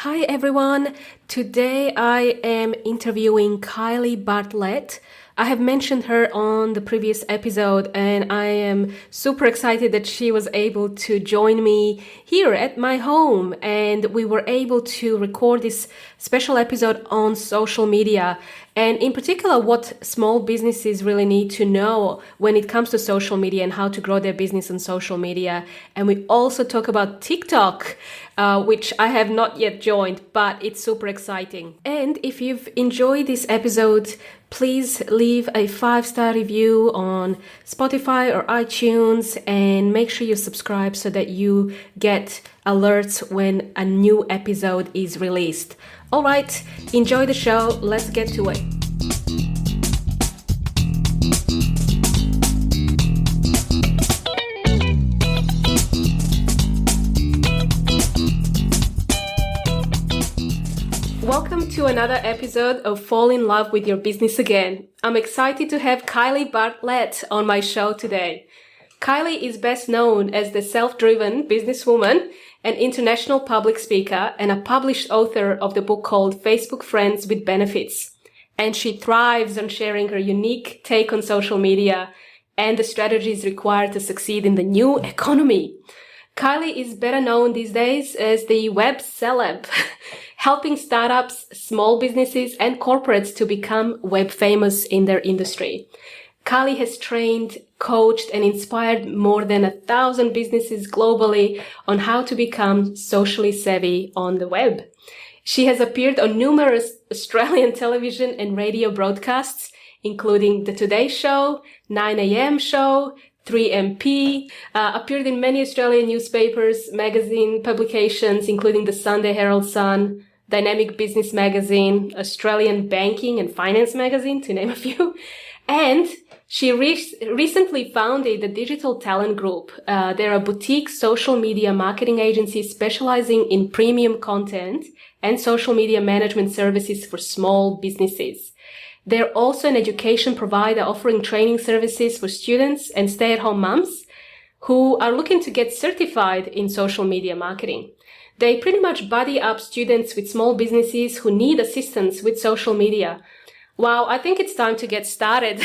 Hi everyone. Today I am interviewing Kylie Bartlett. I have mentioned her on the previous episode and I am super excited that she was able to join me here at my home, and we were able to record this special episode on social media, and in particular what small businesses really need to know when it comes to social media and how to grow their business on social media. And we also talk about TikTok, which I have not yet joined, but it's super exciting. And if you've enjoyed this episode, please leave a 5-star review on Spotify or iTunes, and make sure you subscribe so that you get alerts when a new episode is released. All right, enjoy the show. Let's get to it. Welcome to another episode of Fall in Love with Your Business Again. I'm excited to have Kylie Bartlett on my show today. Kylie is best known as the self-driven businesswoman, an international public speaker, and a published author of the book called Facebook Friends with Benefits. And she thrives on sharing her unique take on social media and the strategies required to succeed in the new economy. Kylie is better known these days as the Web Celeb, helping startups, small businesses, and corporates to become web famous in their industry. Kylie has trained, coached, and inspired more than 1,000 businesses globally on how to become socially savvy on the web. She has appeared on numerous Australian television and radio broadcasts, including The Today Show, 9am Show, 3MP, appeared in many Australian newspapers, magazine publications, including the Sunday Herald Sun, Dynamic Business Magazine, Australian Banking and Finance Magazine, to name a few. And she recently founded the Digital Talent Group. They're a boutique social media marketing agency specializing in premium content and social media management services for small businesses. They're also an education provider offering training services for students and stay-at-home moms who are looking to get certified in social media marketing. They pretty much buddy up students with small businesses who need assistance with social media. Wow, I think it's time to get started.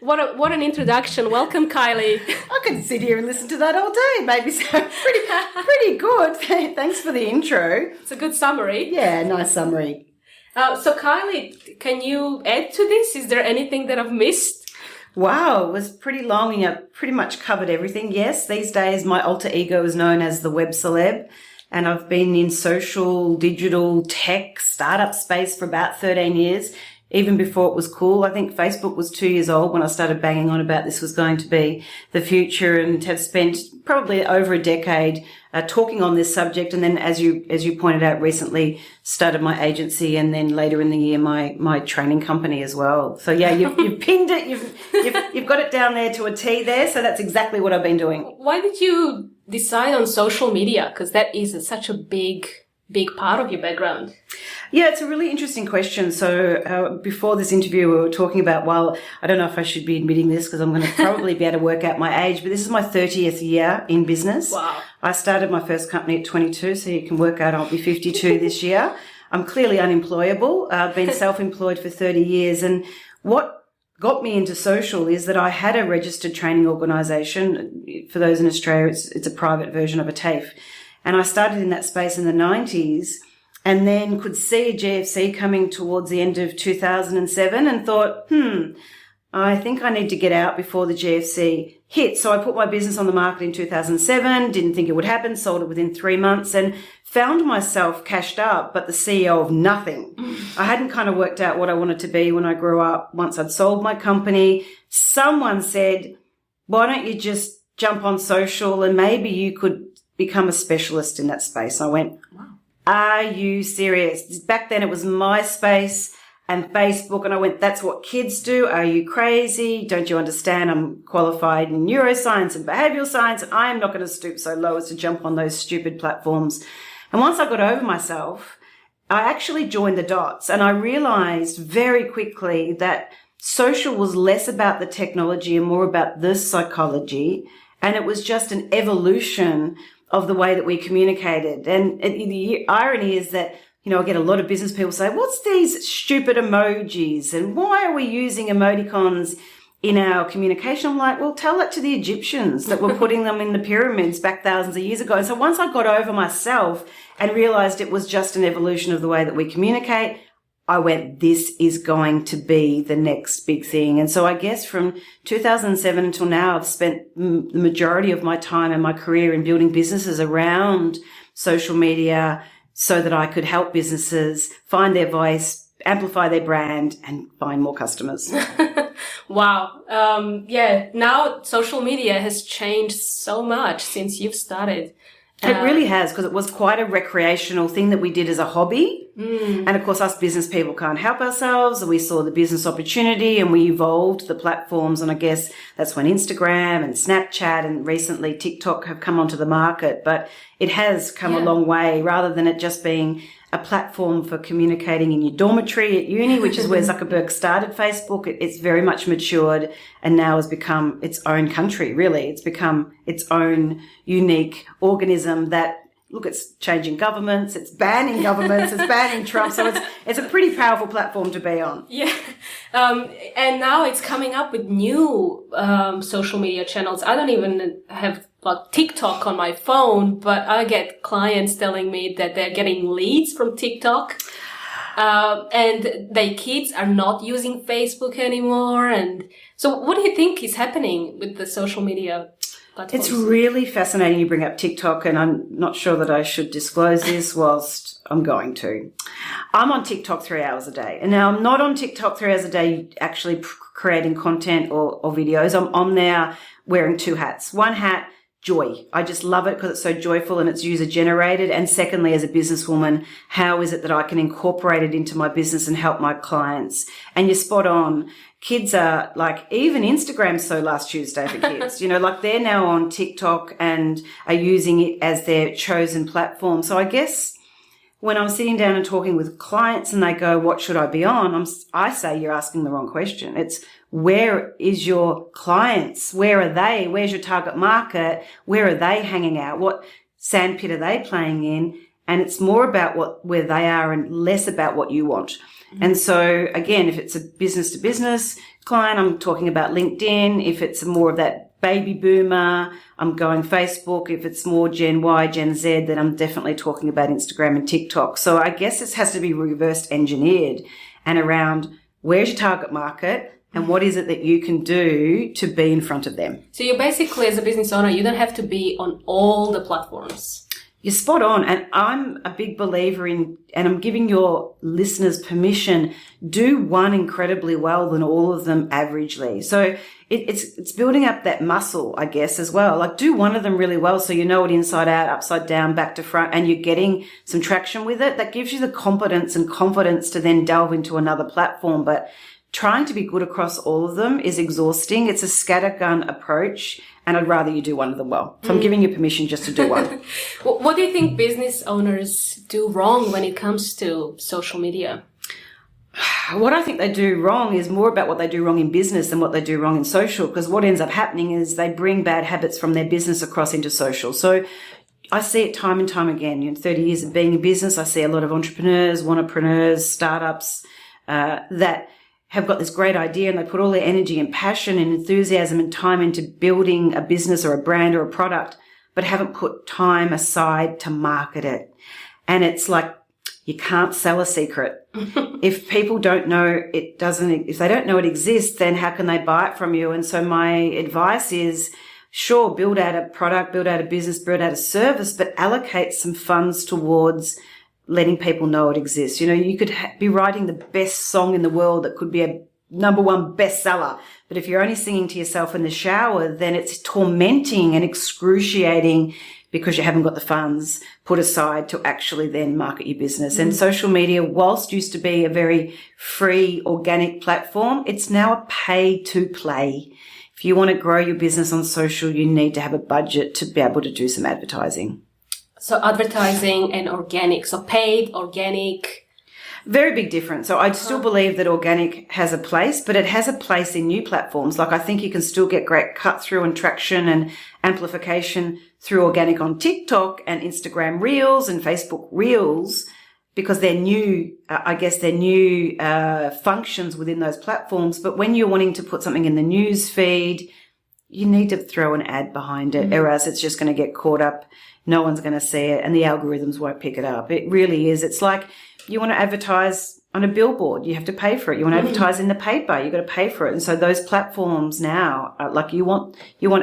What an introduction. Welcome, Kylie. I could sit here and listen to that all day. Maybe so. Pretty good. Thanks for the intro. It's a good summary. Yeah, nice summary. So Kylie, can you add to this? Is there anything that I've missed? Wow, it was pretty long and I pretty much covered everything. Yes, these days my alter ego is known as the Web Celeb, and I've been in social, digital, tech, startup space for about 13 years, even before it was cool. I think Facebook was 2 years old when I started banging on about this was going to be the future, and have spent probably over a decade talking on this subject. And then, as you pointed out recently, started my agency, and then later in the year, my training company as well. So yeah, you've pinned it. You've got it down there to a T there. So that's exactly what I've been doing. Why did you decide on social media? Because that is such a big part of your background. Yeah, it's a really interesting question. So before this interview, we were talking about, well, I don't know if I should be admitting this because I'm going to probably be able to work out my age, but this is my 30th year in business. Wow. I started my first company at 22, so you can work out I'll be 52 this year. I'm clearly unemployable. I've been self-employed for 30 years. And what got me into social is that I had a registered training organisation. For those in Australia, it's a private version of a TAFE. And I started in that space in the 90s, and then could see a GFC coming towards the end of 2007 and thought, I think I need to get out before the GFC hit. So I put my business on the market in 2007, didn't think it would happen, sold it within 3 months, and found myself cashed up, but the CEO of nothing. I hadn't kind of worked out what I wanted to be when I grew up. Once I'd sold my company, someone said, why don't you just jump on social and maybe you could become a specialist in that space. I went, wow. Are you serious? Back then it was MySpace and Facebook, and I went, that's what kids do. Are you crazy? Don't you understand? I'm qualified in neuroscience and behavioral science, and I am not going to stoop so low as to jump on those stupid platforms. And once I got over myself, I actually joined the dots, and I realized very quickly that social was less about the technology and more about the psychology. And it was just an evolution of the way that we communicated. And the irony is that, I get a lot of business people say, what's these stupid emojis and why are we using emoticons in our communication? I'm like, well, tell that to the Egyptians that were putting them in the pyramids back thousands of years ago. And so once I got over myself and realized it was just an evolution of the way that we communicate, I went, this is going to be the next big thing. And so I guess from 2007 until now, I've spent the majority of my time and my career in building businesses around social media so that I could help businesses find their voice, amplify their brand, and find more customers. Wow. Now social media has changed so much since you've started. It really has, because it was quite a recreational thing that we did as a hobby. And of course, us business people can't help ourselves. We saw the business opportunity and we evolved the platforms. And I guess that's when Instagram and Snapchat and recently TikTok have come onto the market. But it has come a long way, rather than it just being a platform for communicating in your dormitory at uni, which is where Zuckerberg started Facebook. It's very much matured and now has become its own country, really. It's become its own unique organism that, look, it's changing governments, it's banning governments, it's banning Trump. So it's a pretty powerful platform to be on. Yeah. And now it's coming up with new social media channels. I don't even have TikTok on my phone, but I get clients telling me that they're getting leads from TikTok. And their kids are not using Facebook anymore. And so what do you think is happening with the social media platforms? It's really fascinating you bring up TikTok, and I'm not sure that I should disclose this whilst I'm going to. I'm on TikTok 3 hours a day. And now I'm not on TikTok 3 hours a day actually creating content or videos. I'm on there wearing two hats. One hat, joy. I just love it because it's so joyful and it's user generated. And secondly, as a businesswoman, how is it that I can incorporate it into my business and help my clients? And you're spot on. Kids are like, even Instagram's so last Tuesday for kids, they're now on TikTok and are using it as their chosen platform. So I guess when I'm sitting down and talking with clients and they go, what should I be on? I say, you're asking the wrong question. It's, where is your clients? Where are they? Where's your target market? Where are they hanging out? What sandpit are they playing in? And it's more about where they are and less about what you want. And so again, if it's a business to business client, I'm talking about LinkedIn. If it's more of that baby boomer, I'm going Facebook. If it's more Gen Y, Gen Z, then I'm definitely talking about Instagram and TikTok. So I guess this has to be reverse engineered and around where's your target market and what is it that you can do to be in front of them. So you basically, as a business owner, you don't have to be on all the platforms. You're spot on. And I'm a big believer in, and I'm giving your listeners permission, do one incredibly well than all of them averagely. So it's building up that muscle, I guess, as well. Like, do one of them really well so you know it inside out, upside down, back to front, and you're getting some traction with it. That gives you the competence and confidence to then delve into another platform. But trying to be good across all of them is exhausting. It's a scattergun approach, and I'd rather you do one of them well. So I'm giving you permission just to do one. What do you think business owners do wrong when it comes to social media? What I think they do wrong is more about what they do wrong in business than what they do wrong in social, because what ends up happening is they bring bad habits from their business across into social. So I see it time and time again. In 30 years of being in business, I see a lot of entrepreneurs, wannapreneurs, startups that have got this great idea and they put all their energy and passion and enthusiasm and time into building a business or a brand or a product, but haven't put time aside to market it. And it's like, you can't sell a secret. If people don't know if they don't know it exists, then how can they buy it from you? And so my advice is, sure, build out a product, build out a business, build out a service, but allocate some funds towards letting people know it exists. You could be writing the best song in the world that could be a #1 bestseller. But if you're only singing to yourself in the shower, then it's tormenting and excruciating because you haven't got the funds put aside to actually then market your business. And social media, whilst used to be a very free, organic platform, it's now a pay to play. If you want to grow your business on social, you need to have a budget to be able to do some advertising. So advertising and organic, so paid, organic. Very big difference. So I still believe that organic has a place, but it has a place in new platforms. Like I think you can still get great cut through and traction and amplification through organic on TikTok and Instagram Reels and Facebook Reels, because they're new, functions within those platforms. But when you're wanting to put something in the news feed, you need to throw an ad behind it, or else it's just going to get caught up. No one's going to see it and the algorithms won't pick it up. It really is. It's like you want to advertise on a billboard, you have to pay for it. You want to advertise in the paper, you've got to pay for it. And so those platforms now are like you want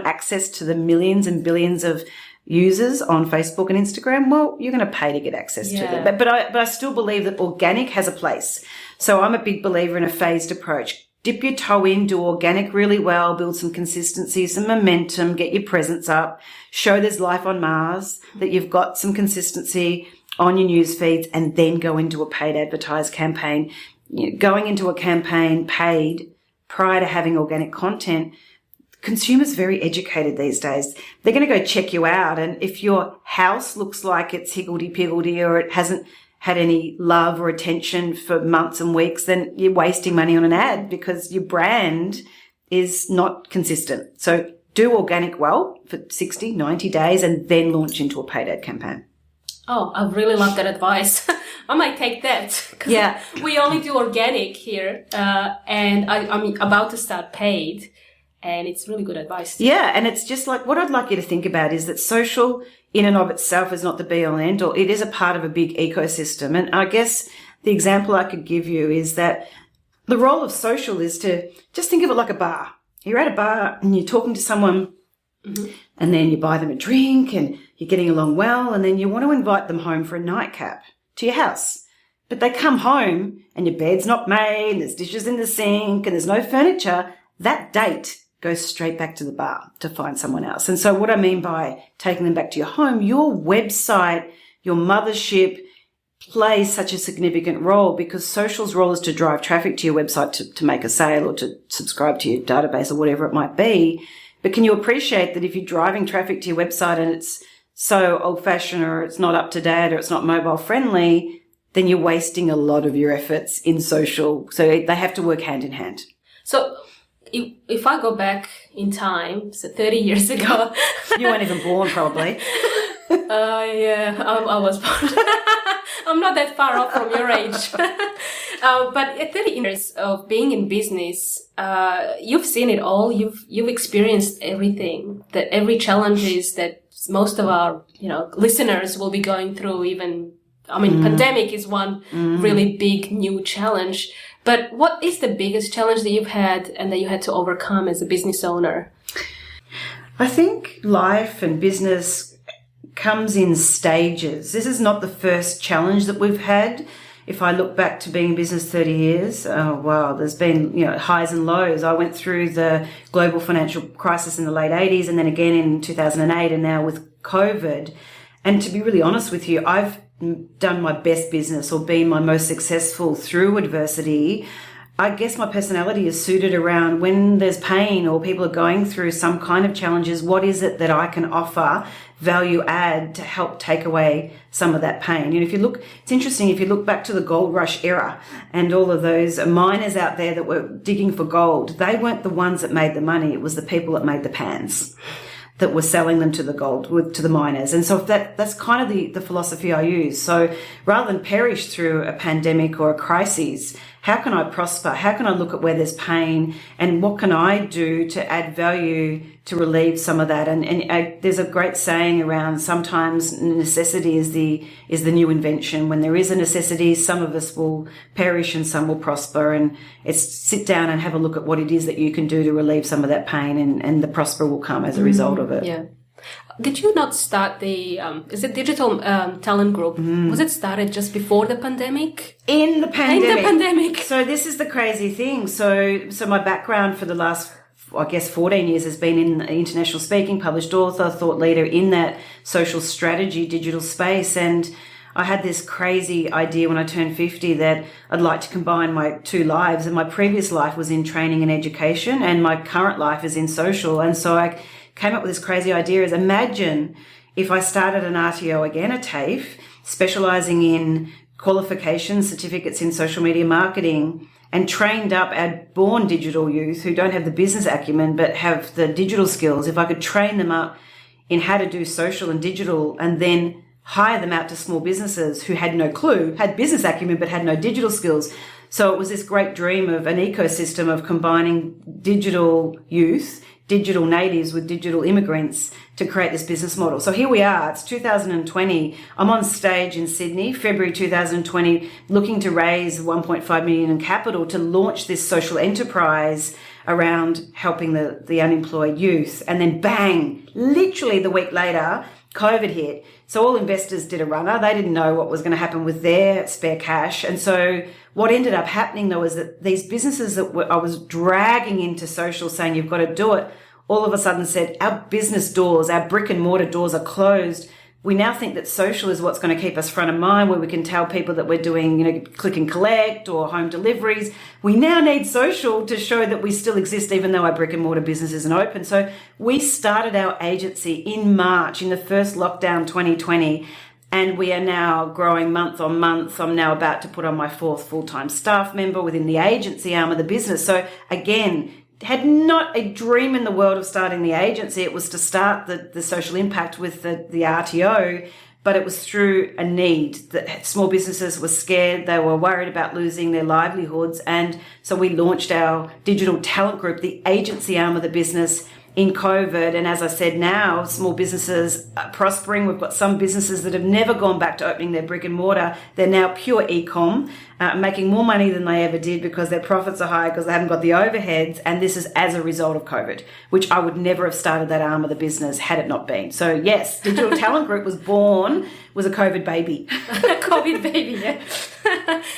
access to the millions and billions of users on Facebook and Instagram. Well, you're going to pay to get access to them. But I still believe that organic has a place. So I'm a big believer in a phased approach. Dip your toe in, do organic really well, build some consistency, some momentum, get your presence up, show there's life on Mars, that you've got some consistency on your news feeds, and then go into a paid advertised campaign. Going into a campaign paid prior to having organic content, consumers are very educated these days. They're going to go check you out. And if your house looks like it's higgledy-piggledy or it hasn't had any love or attention for months and weeks, then you're wasting money on an ad because your brand is not consistent. So do organic well for 60, 90 days and then launch into a paid ad campaign. Oh, I really love that advice. I might take that. Yeah. We only do organic here, and I'm about to start paid, and it's really good advice. Yeah, and it's just like what I'd like you to think about is that social in and of itself is not the be all and end all. It is a part of a big ecosystem. And I guess the example I could give you is that the role of social is to just think of it like a bar. You're at a bar and you're talking to someone, and then you buy them a drink and you're getting along well, and then you want to invite them home for a nightcap to your house. But they come home and your bed's not made, and there's dishes in the sink and there's no furniture. That date goes straight back to the bar to find someone else. And so what I mean by taking them back to your home, your website, your mothership plays such a significant role, because social's role is to drive traffic to your website to make a sale or to subscribe to your database or whatever it might be. But can you appreciate that if you're driving traffic to your website and it's so old-fashioned or it's not up-to-date or it's not mobile-friendly, then you're wasting a lot of your efforts in social. So they have to work hand in hand. So if I go back in time, so 30 years ago... You weren't even born, probably. I was born. I'm not that far off from your age. But at 30 years of being in business, you've seen it all. You've experienced everything, that every challenges that most of our, listeners will be going through. Even, pandemic is one really big new challenge. But what is the biggest challenge that you've had and that you had to overcome as a business owner? I think life and business comes in stages. This is not the first challenge that we've had. If I look back to being in business 30 years, there's been, highs and lows. I went through the global financial crisis in the late 80s and then again in 2008 and now with COVID. And to be really honest with you, I've done my best business or been my most successful through adversity. I guess my personality is suited around when there's pain or people are going through some kind of challenges, what is it that I can offer, value add to help take away some of that pain? If you look, it's interesting, if you look back to the gold rush era and all of those miners out there that were digging for gold, they weren't the ones that made the money. It was the people that made the pans that were selling them to the miners. And so that's kind of the philosophy I use. So rather than perish through a pandemic or a crisis, how can I prosper? How can I look at where there's pain and what can I do to add value to relieve some of that? And there's a great saying around sometimes necessity is the new invention. When there is a necessity, some of us will perish and some will prosper. And it's sit down and have a look at what it is that you can do to relieve some of that pain, and the prosper will come as a result of it. Yeah. Did you not start the, is it digital talent group? Was it started just before the pandemic? In the pandemic. In the pandemic. So this is the crazy thing. So my background for the last, 14 years has been in international speaking, published author, thought leader in that social strategy, digital space. And I had this crazy idea when I turned 50 that I'd like to combine my two lives. And my previous life was in training and education, and my current life is in social. And so I came up with this crazy idea is imagine if I started an RTO again, a TAFE, specialising in qualifications, certificates in social media marketing, and trained up our born digital youth who don't have the business acumen but have the digital skills, if I could train them up in how to do social and digital and then hire them out to small businesses who had no clue, had business acumen but had no digital skills. So it was this great dream of an ecosystem of combining digital youth, digital natives with digital immigrants to create this business model. So here we are, it's 2020. I'm on stage in Sydney, February 2020, looking to raise 1.5 million in capital to launch this social enterprise around helping the unemployed youth. And then bang, literally the week later, COVID hit. So all investors did a runner. They didn't know what was going to happen with their spare cash. And so what ended up happening though is that these businesses that I was dragging into social saying you've got to do it, all of a sudden said our business doors, our brick and mortar doors are closed. We now think that social is what's going to keep us front of mind, where we can tell people that we're doing, click and collect or home deliveries. We now need social to show that we still exist, even though our brick and mortar business isn't open. So we started our agency in March, in the first lockdown 2020, and we are now growing month on month. I'm now about to put on my 4th full-time staff member within the agency arm of the business. So again, had not a dream in the world of starting the agency. It was to start the social impact with the RTO, but it was through a need that small businesses were scared. They were worried about losing their livelihoods. And so we launched our digital talent group, the agency arm of the business, in COVID. And as I said, now small businesses are prospering. We've got some businesses that have never gone back to opening their brick and mortar. They're now pure e-com, making more money than they ever did because their profits are high because they haven't got the overheads. And this is as a result of COVID, which I would never have started that arm of the business had it not been. So yes, Digital Talent Group was a COVID baby. COVID baby, yeah.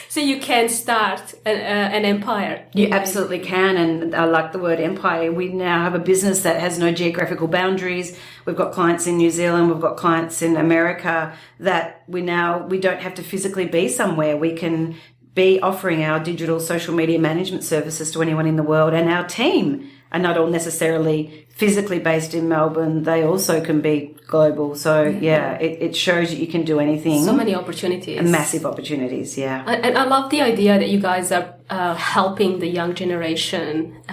So you can start an empire. You absolutely can. And I like the word empire. We now have a business that has no geographical boundaries. We've got clients in New Zealand. We've got clients in America that we don't have to physically be somewhere. We can be offering our digital social media management services to anyone in the world. And our team are not all necessarily physically based in Melbourne. They also can be global. So yeah, it shows that you can do anything. So many opportunities. And massive opportunities, yeah. And I love the idea that you guys are helping the young generation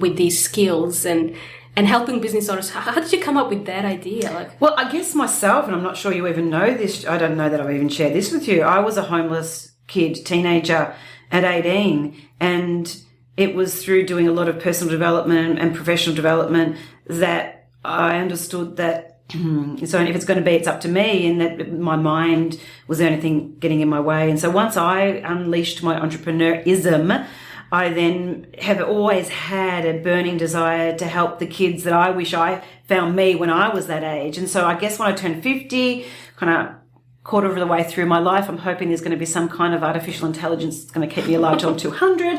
with these skills and helping business owners. How did you come up with that idea? Well, I guess myself, and I'm not sure you even know this. I don't know that I've even shared this with you. I was a homeless teenager at 18, and it was through doing a lot of personal development and professional development that I understood that so if it's going to be, it's up to me, and that my mind was the only thing getting in my way. And so once I unleashed my entrepreneurism, I then have always had a burning desire to help the kids that I wish I found me when I was that age. And so I guess when I turned 50, kind of quarter of the way through my life, I'm hoping there's going to be some kind of artificial intelligence that's going to keep me alive till I'm 200.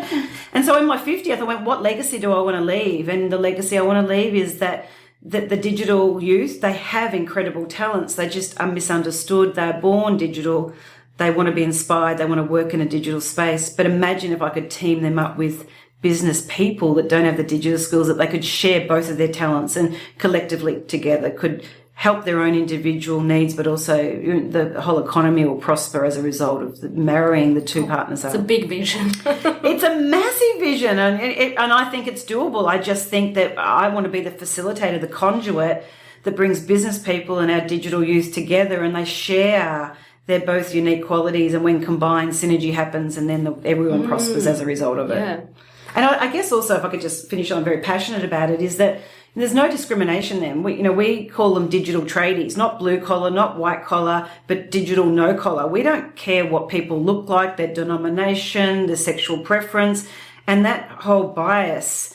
And so in my 50th, I went, what legacy do I want to leave? And the legacy I want to leave is that the digital youth, they have incredible talents. They just are misunderstood. They're born digital. They want to be inspired. They want to work in a digital space. But imagine if I could team them up with business people that don't have the digital skills, that they could share both of their talents and collectively together could help their own individual needs, but also the whole economy will prosper as a result of marrying the two partners up. It's a big vision. It's a massive vision, and I think it's doable. I just think that I want to be the facilitator, the conduit that brings business people and our digital youth together, and they share their both unique qualities, and when combined, synergy happens, and then everyone prospers as a result of it. Yeah. And I guess also, if I could just finish on, I'm very passionate about it, is that there's no discrimination then. We call them digital tradies, not blue collar, not white collar, but digital no collar. We don't care what people look like, their denomination, their sexual preference. And that whole bias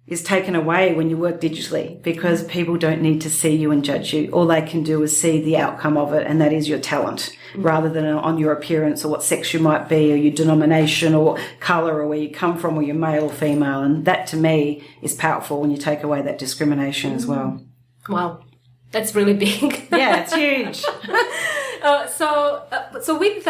is taken away when you work digitally, because people don't need to see you and judge you. All they can do is see the outcome of it, and that is your talent, rather than on your appearance or what sex you might be, or your denomination or colour, or where you come from, or you're male or female. And that to me is powerful when you take away that discrimination as well. Wow, that's really big. Yeah, it's huge. So with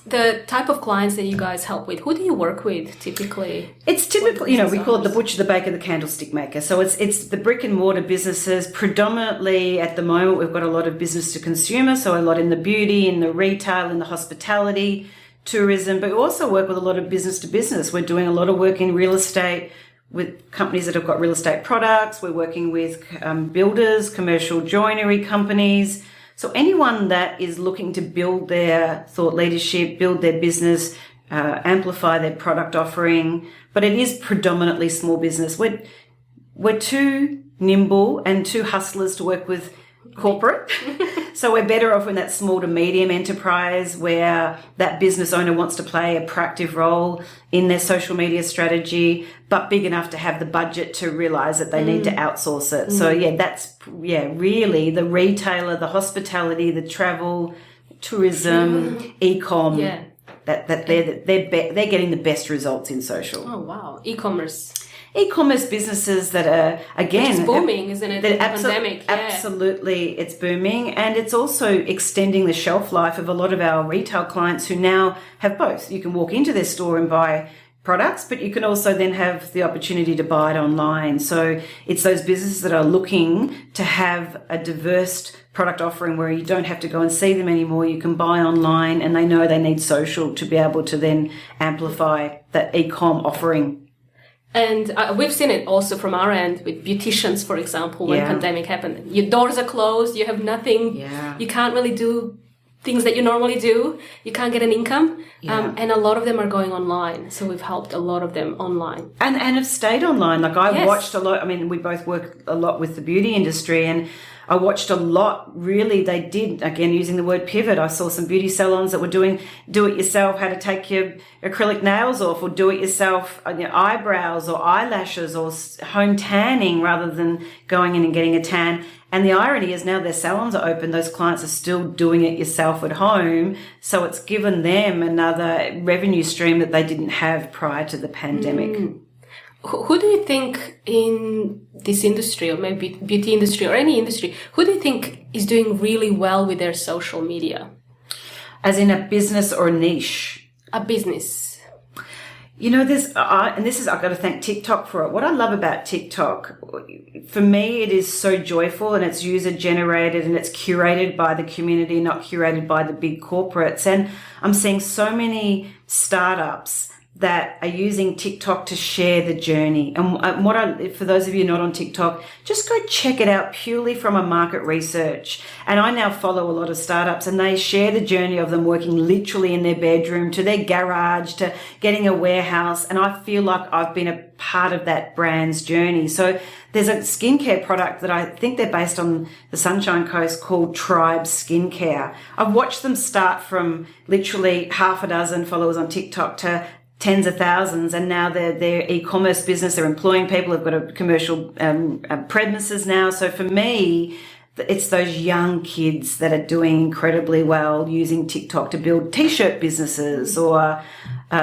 the type of clients that you guys help with, who do you work with typically? It's typically, we call it the butcher, the baker, the candlestick maker. So it's the brick and mortar businesses. Predominantly at the moment, we've got a lot of business to consumer. So a lot in the beauty, in the retail, in the hospitality tourism, but we also work with a lot of business to business. We're doing a lot of work in real estate with companies that have got real estate products. We're working with builders, commercial joinery companies. So anyone that is looking to build their thought leadership, build their business, amplify their product offering, but it is predominantly small business. We're too nimble and too hustlers to work with corporate. So we're better off in that small to medium enterprise where that business owner wants to play a proactive role in their social media strategy, but big enough to have the budget to realize that they need to outsource it. So that's really the retailer, the hospitality, the travel, tourism, e-com. Yeah. That they're getting the best results in social. Oh wow, e-commerce businesses that are, again, it's booming, isn't it? The pandemic. Absolutely, it's booming, and it's also extending the shelf life of a lot of our retail clients who now have both. You can walk into their store and buy products, but you can also then have the opportunity to buy it online. So it's those businesses that are looking to have a diverse product offering where you don't have to go and see them anymore. You can buy online, and they know they need social to be able to then amplify that e-com offering. And we've seen it also from our end with beauticians, for example, when pandemic happened. Your doors are closed, you have nothing, you can't really do things that you normally do, you can't get an income, and a lot of them are going online. So we've helped a lot of them online. And have stayed online. Like I watched a lot, I mean, we both work a lot with the beauty industry, and I watched a lot, really, they did, again, using the word pivot. I saw some beauty salons that were doing do-it-yourself, how to take your acrylic nails off, or do-it-yourself eyebrows or eyelashes, or home tanning rather than going in and getting a tan. And the irony is now their salons are open, those clients are still doing it yourself at home. So it's given them another revenue stream that they didn't have prior to the pandemic. Who do you think in this industry, or maybe beauty industry or any industry, who do you think is doing really well with their social media? As in a business or a niche? A business. There's, I've got to thank TikTok for it. What I love about TikTok, for me, it is so joyful, and it's user generated, and it's curated by the community, not curated by the big corporates. And I'm seeing so many startups that are using TikTok to share the journey. And for those of you not on TikTok, just go check it out purely from a market research. And I now follow a lot of startups, and they share the journey of them working literally in their bedroom, to their garage, to getting a warehouse. And I feel like I've been a part of that brand's journey. So there's a skincare product that I think they're based on the Sunshine Coast called Tribe Skincare. I've watched them start from literally half a dozen followers on TikTok to tens of thousands, and now they're e-commerce business. They're employing people. They've got a commercial premises now. So for me, it's those young kids that are doing incredibly well using TikTok to build t-shirt businesses, or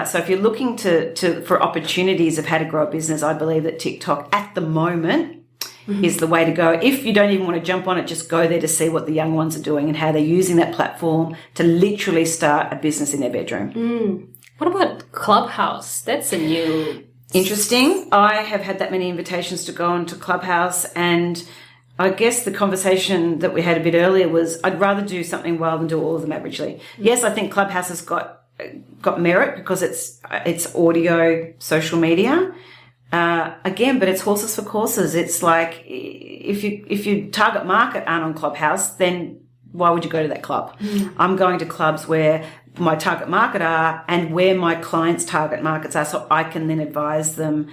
so if you're looking for opportunities of how to grow a business, I believe that TikTok at the moment is the way to go. If you don't even want to jump on it, just go there to see what the young ones are doing and how they're using that platform to literally start a business in their bedroom. What about Clubhouse? That's a new... Interesting. I have had that many invitations to go onto Clubhouse, and I guess the conversation that we had a bit earlier was I'd rather do something well than do all of them averagely. Yes, I think Clubhouse has got merit because it's audio, social media. Again, but it's horses for courses. It's like if your target market aren't on Clubhouse, then why would you go to that club? I'm going to clubs where my target market are and where my clients' target markets are, so I can then advise them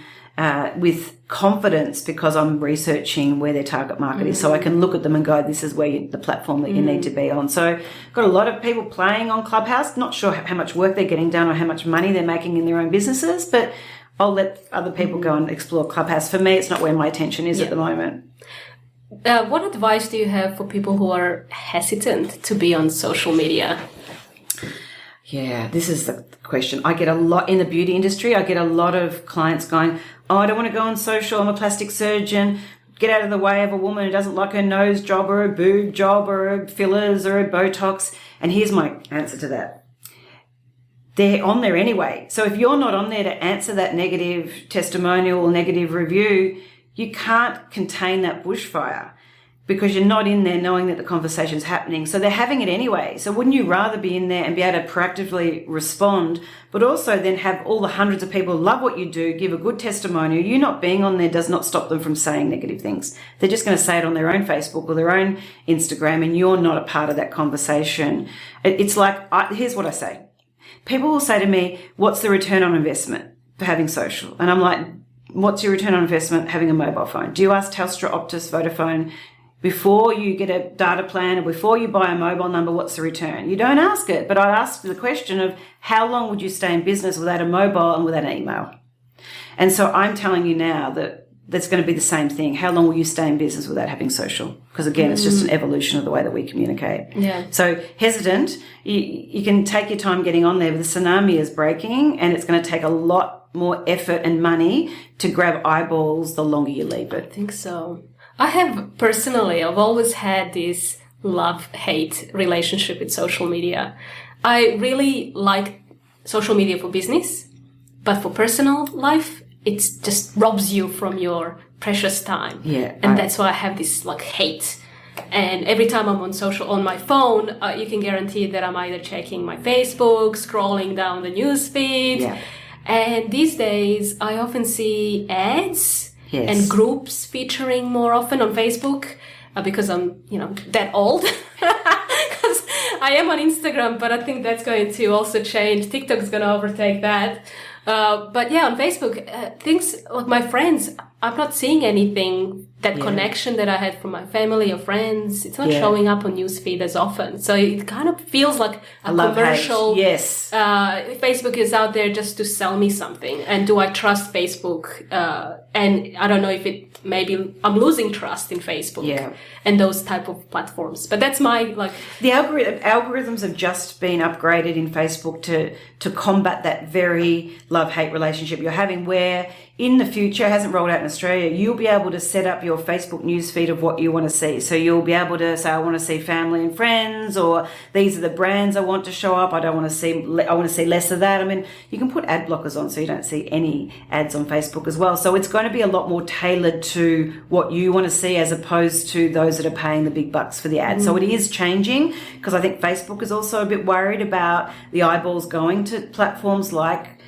with confidence because I'm researching where their target market is, so I can look at them and go, this is where the platform that you need to be on. So got a lot of people playing on Clubhouse, not sure how much work they're getting done or how much money they're making in their own businesses, but I'll let other people go and explore Clubhouse. For me, it's not where my attention is at the moment. What advice do you have for people who are hesitant to be on social media? Yeah, this is the question. I get a lot in the beauty industry. I get a lot of clients going, oh, I don't want to go on social. I'm a plastic surgeon. Get out of the way of a woman who doesn't like her nose job or her boob job or her fillers or her Botox. And here's my answer to that. They're on there anyway. So if you're not on there to answer that negative testimonial or negative review, you can't contain that bushfire. because you're not in there knowing that the conversation's happening. So they're having it anyway. So wouldn't you rather be in there and be able to proactively respond, but also then have all the hundreds of people who love what you do, give a good testimonial? You not being on there does not stop them from saying negative things. They're just going to say it on their own Facebook or their own Instagram, and you're not a part of that conversation. It's like, here's what I say. People will say to me, what's the return on investment for having social? And I'm like, what's your return on investment having a mobile phone? Do you ask Telstra, Optus, Vodafone, before you get a data plan or before you buy a mobile number, what's the return? You don't ask it, but I ask the question of how long would you stay in business without a mobile and without an email? And so I'm telling you now that that's going to be the same thing. How long will you stay in business without having social? Because again, it's just an evolution of the way that we communicate. Yeah. So hesitant, you can take your time getting on there, but the tsunami is breaking, and it's going to take a lot more effort and money to grab eyeballs the longer you leave it. I think so. I've always had this love-hate relationship with social media. I really like social media for business, but for personal life, it just robs you from your precious time. Yeah. And that's why I have this hate. And every time I'm on my phone, you can guarantee that I'm either checking my Facebook, scrolling down the news feed. Yeah. And these days, I often see ads. Yes. And groups featuring more often on Facebook because I'm, that old. Because I am on Instagram, but I think that's going to also change. TikTok's going to overtake that. But yeah, on Facebook, things like my friends, I'm not seeing anything, that connection that I had from my family or friends. It's not showing up on newsfeed as often. So it kind of feels like a commercial. Hate. Yes. Facebook is out there just to sell me something. And do I trust Facebook? And I don't know if maybe I'm losing trust in Facebook and those type of platforms. But that's my The algorithms have just been upgraded in Facebook to combat that very love-hate relationship you're having, where in the future, it hasn't rolled out in Australia, you'll be able to set up your Facebook newsfeed of what you want to see. So you'll be able to say, I want to see family and friends, or these are the brands I want to show up. I want to see less of that. I mean, you can put ad blockers on so you don't see any ads on Facebook as well. So it's going to be a lot more tailored to what you want to see as opposed to those that are paying the big bucks for the ads. So it is changing, because I think Facebook is also a bit worried about the eyeballs going to platforms like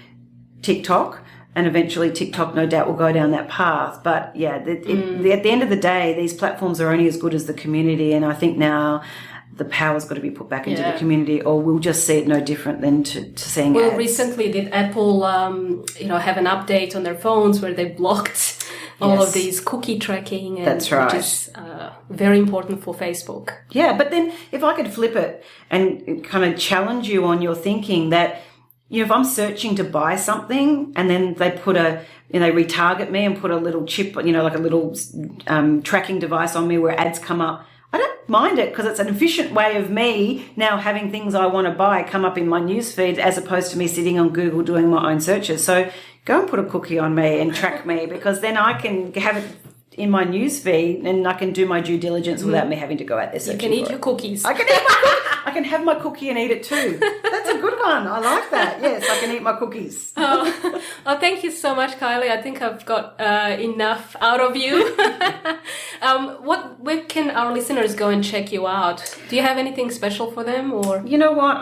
TikTok. And eventually TikTok, no doubt, will go down that path. But yeah, at the end of the day, these platforms are only as good as the community. And I think now the power's got to be put back into the community, or we'll just see it no different than to seeing ads. Recently did Apple, have an update on their phones where they blocked all of these cookie tracking. And that's right. Which is very important for Facebook. Yeah, but then if I could flip it and kind of challenge you on your thinking that, if I'm searching to buy something and then they put they retarget me and put a little chip, like a little tracking device on me where ads come up, I don't mind it, because it's an efficient way of me now having things I want to buy come up in my newsfeed, as opposed to me sitting on Google doing my own searches. So go and put a cookie on me and track me, because then I can have it in my newsfeed and I can do my due diligence without me having to go out there searching. You can eat your cookies. I can eat my cookies. I can have my cookie and eat it too. That's a good one. I like that. Yes, I can eat my cookies. Oh, thank you so much, Kylie. I think I've got enough out of you. Where can our listeners go and check you out? Do you have anything special for them, or? You know what?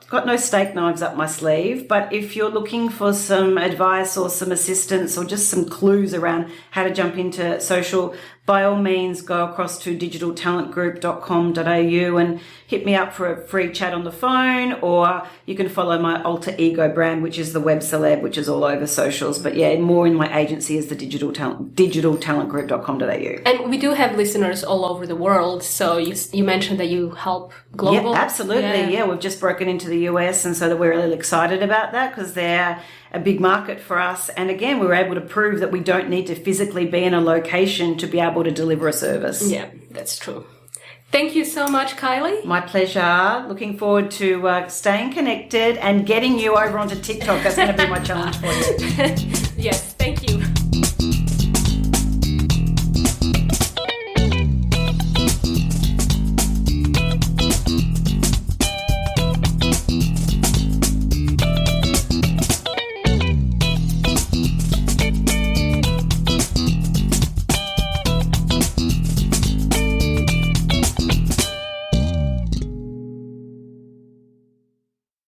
Got no steak knives up my sleeve, but if you're looking for some advice or some assistance or just some clues around how to jump into social, by all means, go across to digitaltalentgroup.com.au and hit me up for a free chat on the phone, or you can follow my alter ego brand, which is the Web Celeb, which is all over socials. But yeah, more in my agency is the digitaltalentgroup.com.au. And we do have listeners all over the world. So you mentioned that you help global. Yeah, absolutely. Yeah, we've just broken into the US, and so that we're really excited about that, because they're a big market for us. And again, we were able to prove that we don't need to physically be in a location to be able to deliver a service. Yeah, that's true. Thank you so much, Kylie. My pleasure. Looking forward to staying connected and getting you over onto TikTok. That's going to be my challenge for you. Yes, thank you.